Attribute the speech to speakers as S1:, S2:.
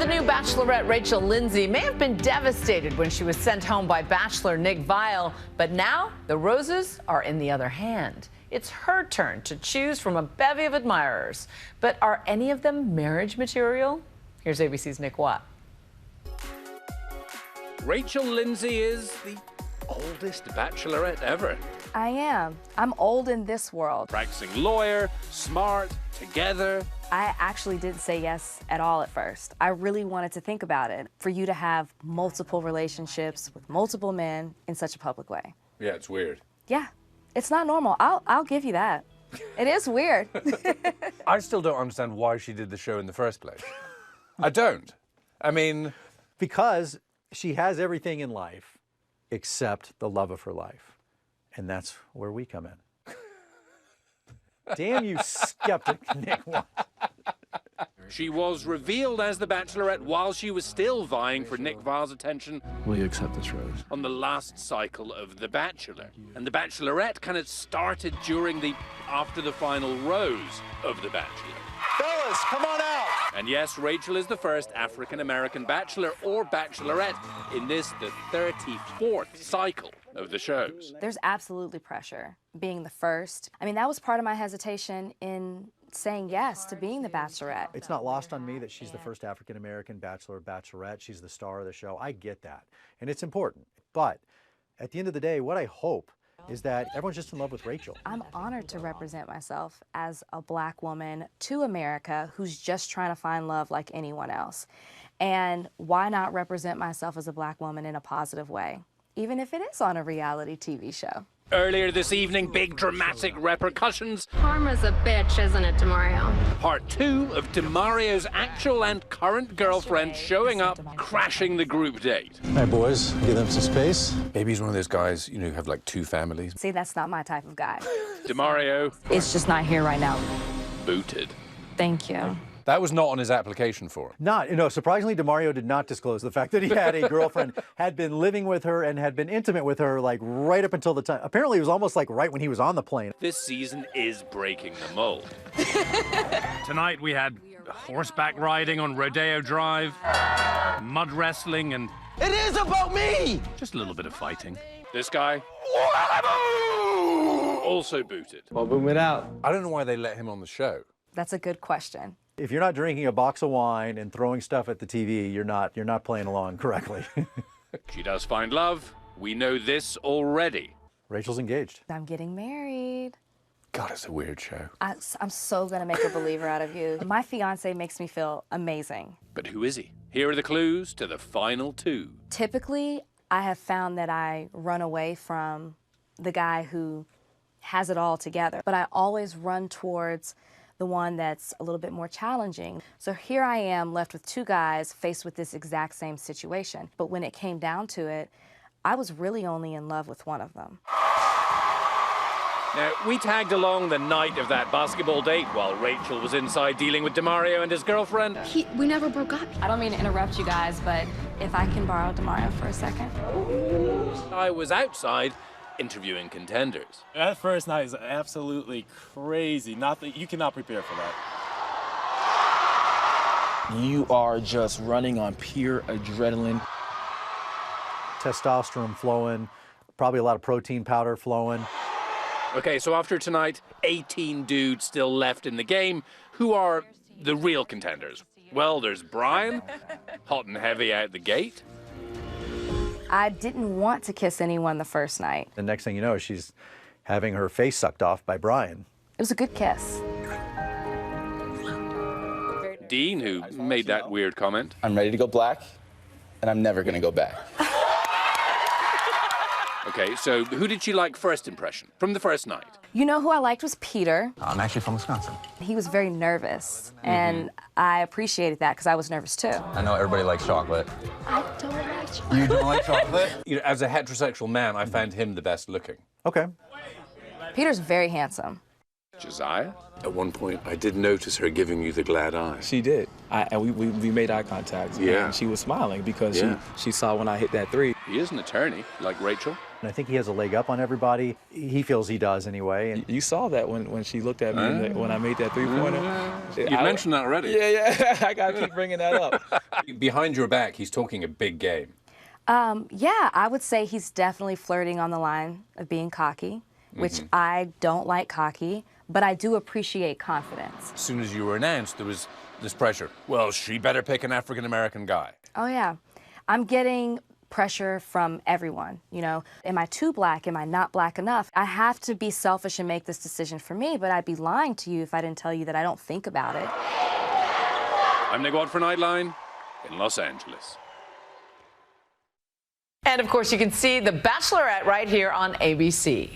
S1: the new Bachelorette Rachel Lindsay may have been devastated when she was sent home by Bachelor Nick Viall, but now the roses are in the other hand. It's her turn to choose from a bevy of admirers. But are any of them marriage material? Here's ABC's Nick Watt.
S2: Rachel Lindsay is the oldest Bachelorette ever.
S3: I am. I'm old in this world.
S2: Practicing lawyer, smart, together.
S3: I actually didn't say yes at all at first. I really wanted to think about it. For you to have multiple relationships with multiple men in such a public way.
S2: Yeah, it's weird.
S3: Yeah, it's not normal. I'll give you that. It is weird.
S4: I still don't understand why she did the show in the first place. I don't. I mean...
S5: Because she has everything in life except the love of her life. And that's where we come in. Damn you, skeptic, Nick.
S2: She was revealed as the Bachelorette while she was still vying for Nick Viall's attention.
S6: Will you accept this rose?
S2: On the last cycle of The Bachelor. And The Bachelorette kind of started after the final rose of The Bachelor.
S5: Fellas, come on out.
S2: And yes, Rachel is the first African-American Bachelor or Bachelorette in the 34th cycle of the shows.
S3: There's absolutely pressure being the first. I mean, that was part of my hesitation in saying yes to being the Bachelorette.
S5: It's not lost on me that she's the first African-American Bachelor or Bachelorette. She's the star of the show. I get that. And it's important. But at the end of the day, what I hope is that everyone's just in love with Rachel.
S3: I'm honored to represent myself as a Black woman to America who's just trying to find love like anyone else. And why not represent myself as a Black woman in a positive way, even if it is on a reality TV show?
S2: Earlier this evening, big dramatic repercussions.
S7: Karma's a bitch, isn't it, DeMario?
S2: Part 2 of DeMario's actual and current girlfriend showing up, crashing the group date.
S6: Hey, boys, give them some space.
S4: Maybe he's one of those guys, you know, who have like 2 families.
S3: See, that's not my type of guy.
S2: DeMario
S3: It's just not here right now.
S2: booted.
S3: Thank you.
S4: That was not on his application for him.
S5: Surprisingly, DeMario did not disclose the fact that he had a girlfriend, had been living with her, and had been intimate with her, like, right up until the time. Apparently, it was almost like right when he was on the plane.
S2: This season is breaking the mold. Tonight we had horseback riding on Rodeo Drive, mud wrestling, and...
S8: It is about me!
S2: just a little bit of fighting. This guy... also booted.
S8: Well, boom it out.
S4: I don't know why they let him on the show.
S3: That's a good question.
S5: If you're not drinking a box of wine and throwing stuff at the TV, you're not playing along correctly.
S2: She does find love. We know this already.
S5: Rachel's engaged.
S3: I'm getting married.
S4: God, it's a weird show.
S3: I'm so gonna make a believer out of you. My fiance makes me feel amazing.
S2: But who is he? Here are the clues to the final 2.
S3: Typically, I have found that I run away from the guy who has it all together, but I always run towards the one that's a little bit more challenging. So here I am left with 2 guys faced with this exact same situation. But when it came down to it, I was really only in love with one of them.
S2: Now, we tagged along the night of that basketball date while Rachel was inside dealing with DeMario and his girlfriend.
S7: We never broke up.
S3: I don't mean to interrupt you guys, but if I can borrow DeMario for a second.
S2: I was outside interviewing contenders.
S9: That first night is absolutely crazy. You cannot prepare for that.
S8: You are just running on pure adrenaline.
S5: Testosterone flowing, probably a lot of protein powder flowing.
S2: Okay, so after tonight, 18 dudes still left in the game. Who are the real contenders? Well, there's Brian, hot and heavy out the gate.
S3: I didn't want to kiss anyone the first night.
S5: The next thing you know, she's having her face sucked off by Brian.
S3: It was a good kiss.
S2: Dean, who made that weird comment.
S8: I'm ready to go black, and I'm never gonna go back.
S2: Okay, so who did she like first impression from the first night?
S3: You know who I liked was Peter.
S6: I'm actually from Wisconsin.
S3: He was very nervous, and I appreciated that because I was nervous too.
S6: I know everybody likes chocolate.
S7: I don't like chocolate.
S6: You don't like chocolate?
S4: You know, as a heterosexual man, I found him the best looking.
S5: Okay.
S3: Peter's very handsome.
S2: Josiah?
S10: At one point, I did notice her giving you the glad eye.
S11: She did. And we made eye contact.
S10: Yeah.
S11: And she was smiling because she saw when I hit that 3.
S2: He is an attorney, like Rachel.
S5: And I think he has a leg up on everybody. He feels he does anyway. And
S11: You saw that when she looked at me when I made that three-pointer.
S2: You mentioned that already.
S11: Yeah. I got to keep bringing that up.
S4: Behind your back, he's talking a big game.
S3: Yeah, I would say he's definitely flirting on the line of being cocky, which I don't like cocky, but I do appreciate confidence.
S4: As soon as you were announced, there was this pressure. Well, she better pick an African-American guy.
S3: Oh, yeah. I'm getting pressure from everyone, you know. Am I too black? Am I not black enough? I have to be selfish and make this decision for me, but I'd be lying to you if I didn't tell you that I don't think about it.
S2: I'm Nick Watt for Nightline in Los Angeles.
S1: And of course, you can see The Bachelorette right here on ABC.